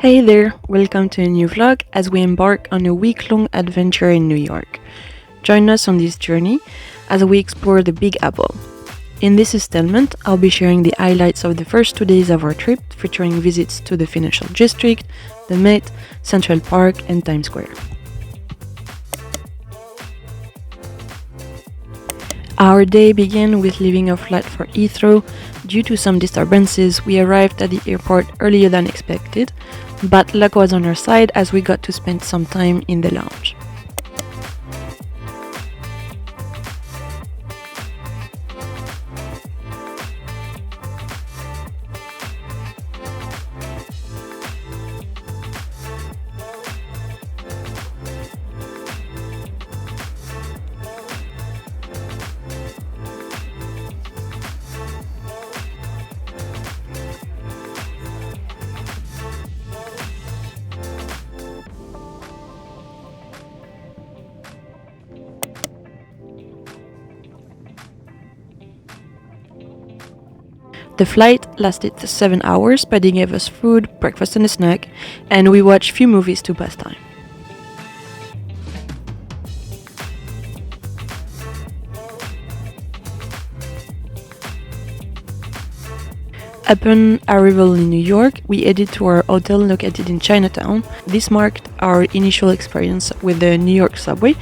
Hey there, welcome to a new vlog as we embark on a week-long adventure in New York. Join us on this journey as we explore the Big Apple. In this installment, I'll be sharing the highlights of the first 2 days of our trip, featuring visits to the Financial District, the Met, Central Park, and Times Square. Our day began with leaving our flight for Heathrow. Due to some disturbances, we arrived at the airport earlier than expected, but luck was on our side as we got to spend some time in the lounge. The flight lasted 7 hours, but they gave us food, breakfast and a snack, and we watched few movies to pass time. Upon arrival in New York, we headed to our hotel located in Chinatown. This marked our initial experience with the New York subway,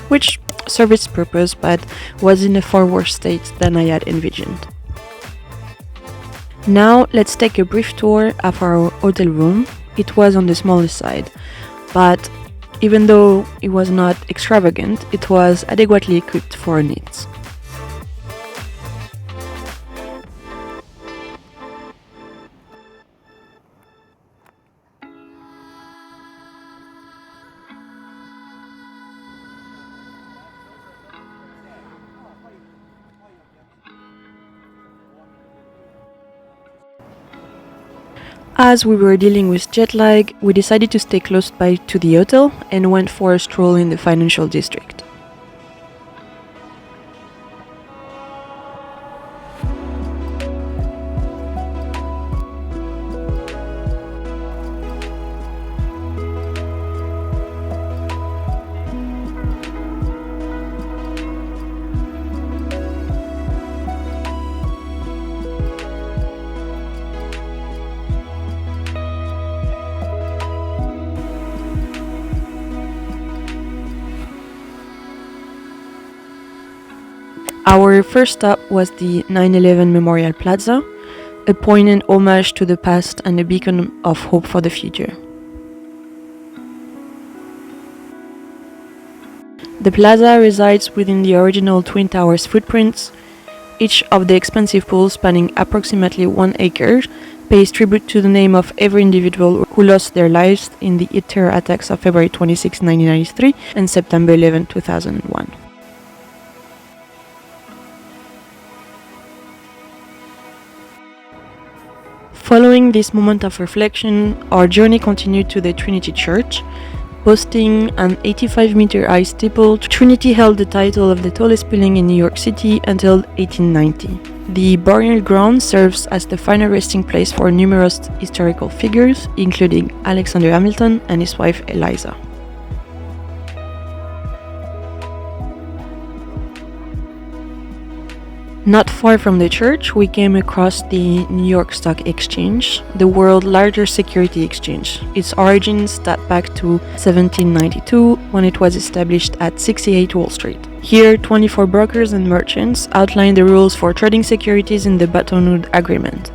which served its purpose but was in a far worse state than I had envisioned. Now let's take a brief tour of our hotel room. It was on the smallest side, but even though it was not extravagant, it was adequately equipped for our needs. As we were dealing with jet lag, we decided to stay close by to the hotel and went for a stroll in the Financial District. Our first stop was the 9/11 Memorial Plaza, a poignant homage to the past and a beacon of hope for the future. The plaza resides within the original Twin Towers footprints. Each of the expansive pools, spanning approximately 1 acre, pays tribute to the name of every individual who lost their lives in the terror attacks of February 26, 1993 and September 11, 2001. Following this moment of reflection, our journey continued to the Trinity Church. Boasting an 85-meter high steeple, Trinity held the title of the tallest building in New York City until 1890. The burial ground serves as the final resting place for numerous historical figures, including Alexander Hamilton and his wife Eliza. Not far from the church, we came across the New York Stock Exchange, the world's largest security exchange. Its origins date back to 1792, when it was established at 68 Wall Street. Here, 24 brokers and merchants outlined the rules for trading securities in the Bretton Woods Agreement.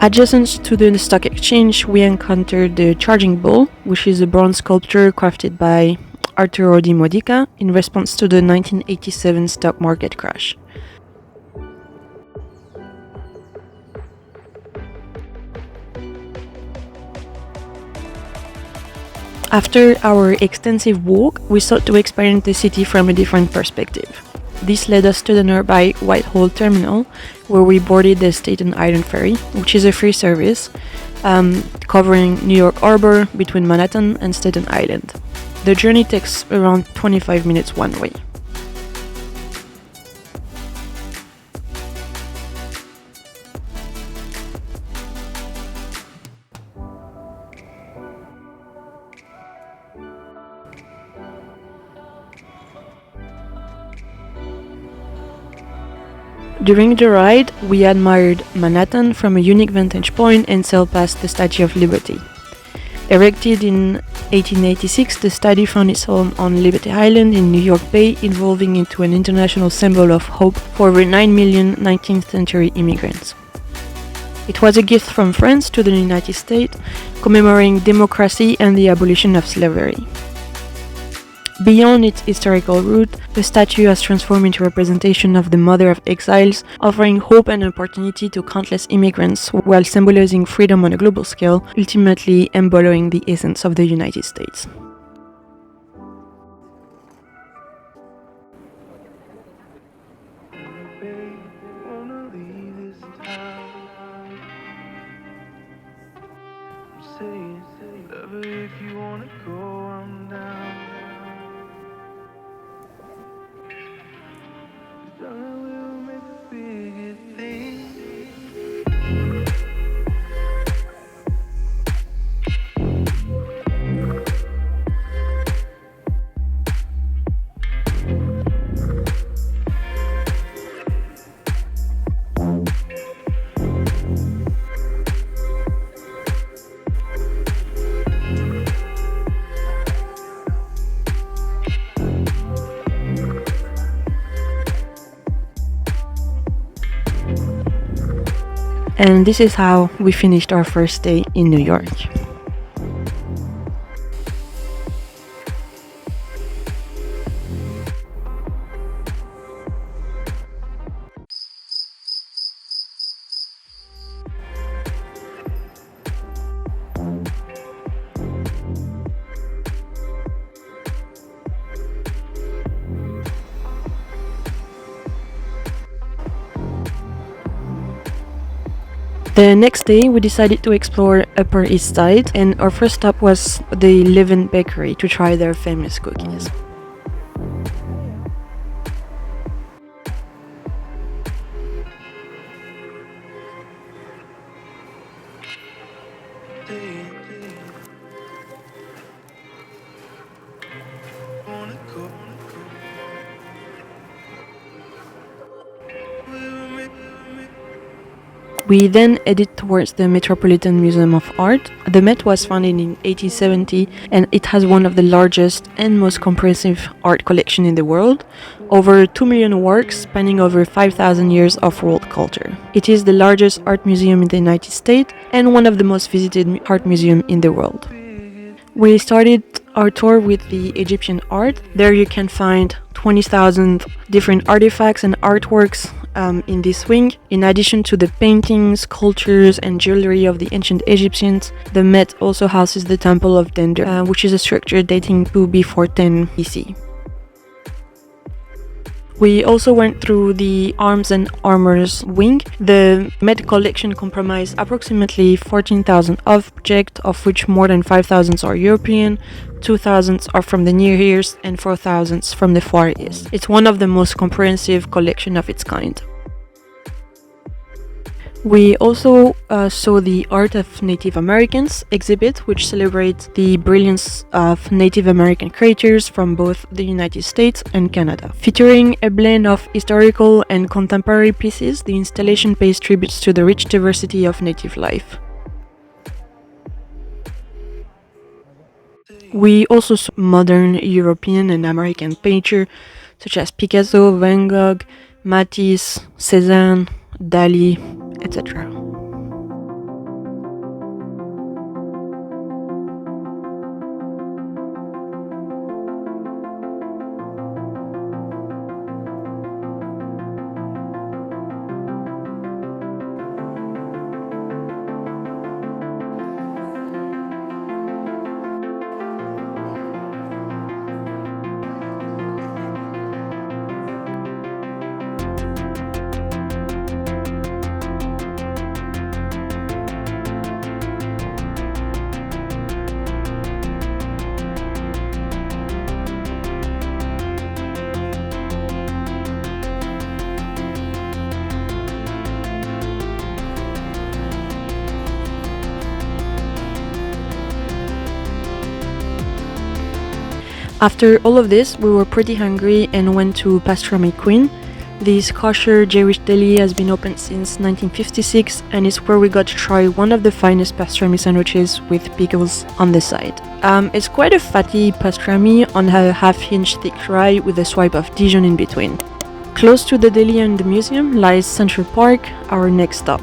Adjacent to the stock exchange, we encountered the Charging Bull, which is a bronze sculpture crafted by Arturo Di Modica in response to the 1987 stock market crash. After our extensive walk, we sought to experience the city from a different perspective. This led us to the nearby Whitehall Terminal, where we boarded the Staten Island Ferry, which is a free service covering New York Harbor between Manhattan and Staten Island. The journey takes around 25 minutes one way. During the ride, we admired Manhattan from a unique vantage point and sailed past the Statue of Liberty. Erected in 1886, the statue found its home on Liberty Island in New York Bay, evolving into an international symbol of hope for over 9 million 19th century immigrants. It was a gift from France to the United States, commemorating democracy and the abolition of slavery. Beyond its historical root, the statue has transformed into a representation of the Mother of Exiles, offering hope and opportunity to countless immigrants while symbolizing freedom on a global scale, ultimately embodying the essence of the United States. And this is how we finished our first day in New York. The next day, we decided to explore Upper East Side, and our first stop was the Levin Bakery to try their famous cookies. We then headed towards the Metropolitan Museum of Art. The Met was founded in 1870 and it has one of the largest and most comprehensive art collection in the world, over 2 million works spanning over 5,000 years of world culture. It is the largest art museum in the United States and one of the most visited art museums in the world. We started our tour with the Egyptian art. There you can find 20,000 different artifacts and artworks in this wing. In addition to the paintings, sculptures, and jewelry of the ancient Egyptians, the Met also houses the Temple of Dender, which is a structure dating to before 10 BC. We also went through the Arms and Armors wing. The Met collection comprises approximately 14,000 objects, of which more than 5,000 are European, 2,000 are from the Near East, and 4,000 from the Far East. It's one of the most comprehensive collections of its kind. We also saw the Art of Native Americans exhibit, which celebrates the brilliance of Native American creators from both the United States and Canada. Featuring a blend of historical and contemporary pieces, the installation pays tributes to the rich diversity of Native life. We also saw modern European and American painters such as Picasso, Van Gogh, Matisse, Cézanne, Dali, etc. After all of this, we were pretty hungry and went to Pastrami Queen, This kosher Jewish deli has been open since 1956 and is where we got to try one of the finest pastrami sandwiches with pickles on the side. It's quite a fatty pastrami on a half-inch thick rye with a swipe of Dijon in between. Close to the deli and the museum lies Central Park, our next stop.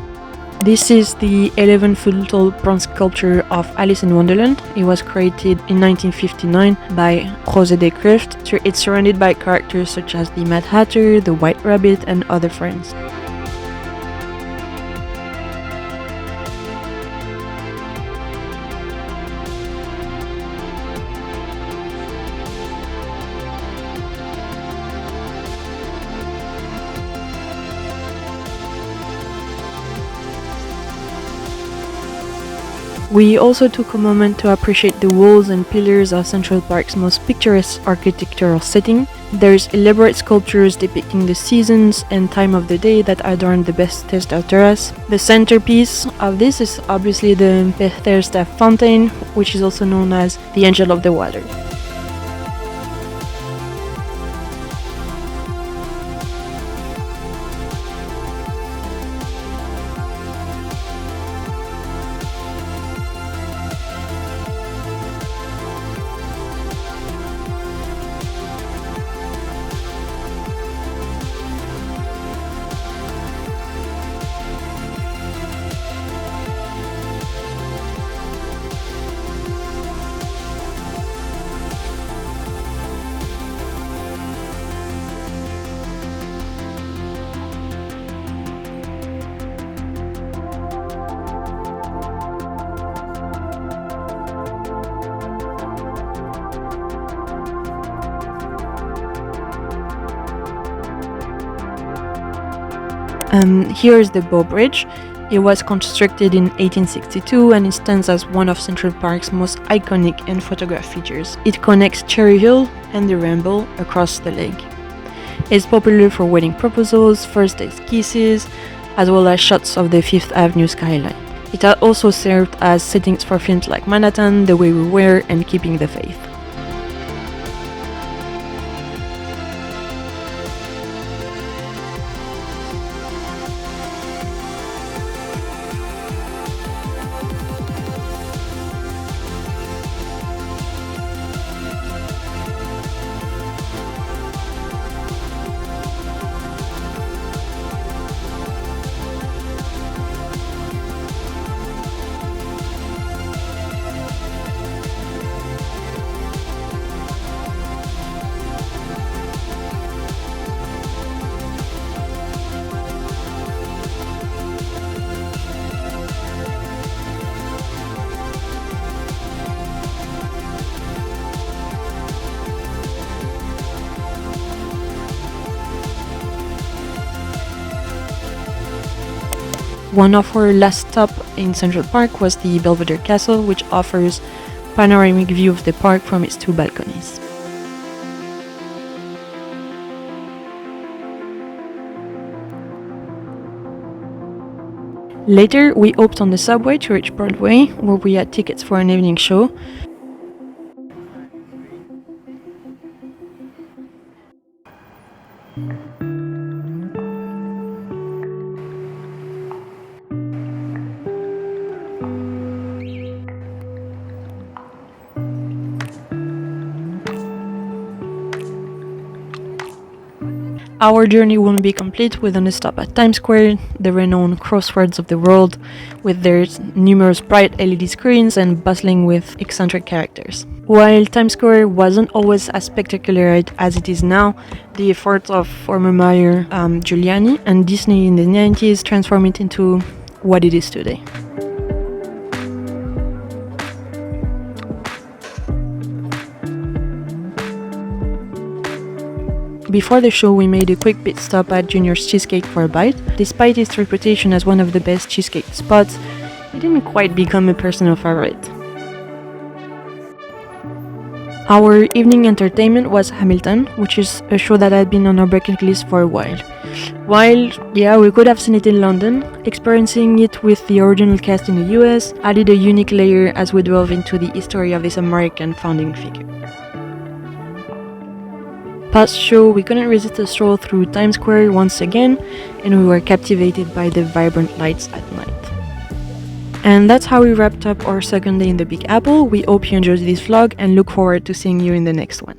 This is the 11-foot-tall bronze sculpture of Alice in Wonderland. It was created in 1959 by José de Creft. It's surrounded by characters such as the Mad Hatter, the White Rabbit, and other friends. We also took a moment to appreciate the walls and pillars of Central Park's most picturesque architectural setting. There's elaborate sculptures depicting the seasons and time of the day that adorn the Bethesda terrace. The centerpiece of this is obviously the Bethesda fountain, which is also known as the Angel of the Water. Here is the Bow Bridge. It was constructed in 1862 and it stands as one of Central Park's most iconic and photographed features. It connects Cherry Hill and the Ramble across the lake. It's popular for wedding proposals, first date kisses, as well as shots of the Fifth Avenue skyline. It has also served as settings for films like Manhattan, The Way We Were, and Keeping the Faith. One of our last stops in Central Park was the Belvedere Castle, which offers panoramic view of the park from its two balconies. Later, we hopped on the subway to reach Broadway, where we had tickets for an evening show. Our journey won't be complete without a stop at Times Square, the renowned crossroads of the world, with their numerous bright LED screens and bustling with eccentric characters. While Times Square wasn't always as spectacular as it is now, the efforts of former mayor Giuliani and Disney in the 90s transformed it into what it is today. Before the show, we made a quick pit stop at Junior's Cheesecake for a bite. Despite its reputation as one of the best cheesecake spots, it didn't quite become a personal favorite. Our evening entertainment was Hamilton, which is a show that had been on our bucket list for a while. While, we could have seen it in London, experiencing it with the original cast in the US added a unique layer as we delve into the history of this American founding figure. past show, we couldn't resist a stroll through Times Square once again, and we were captivated by the vibrant lights at night. And that's how we wrapped up our second day in the Big Apple. We hope you enjoyed this vlog and look forward to seeing you in the next one.